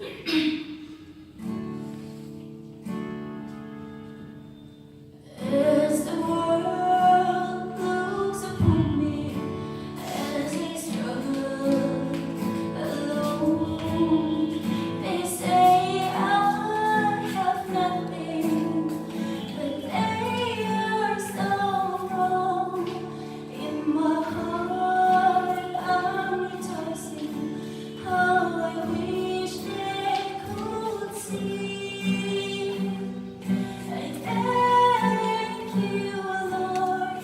As the world looks upon me as I struggle alone, they say I have nothing, but they are so wrong. In my heart I'm rejoicing, how I wish they could see. I thank you, Lord,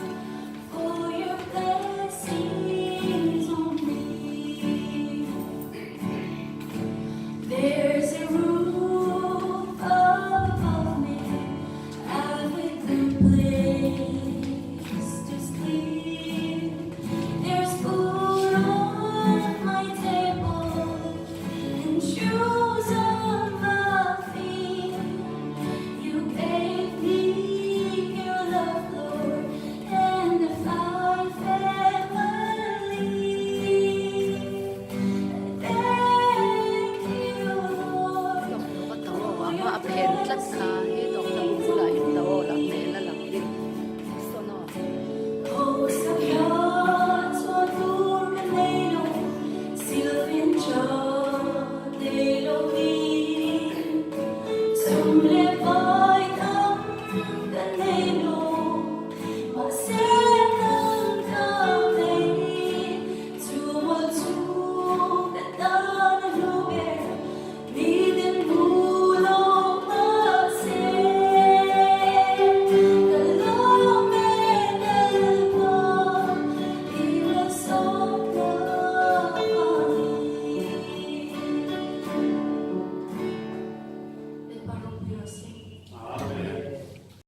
for your blessings on me. There's a roof above me, I've a place to sleep. There's food on my table and shoes on my feet. You gave me your love, Lord, and a fine family. Thank you, Lord, for your blessings.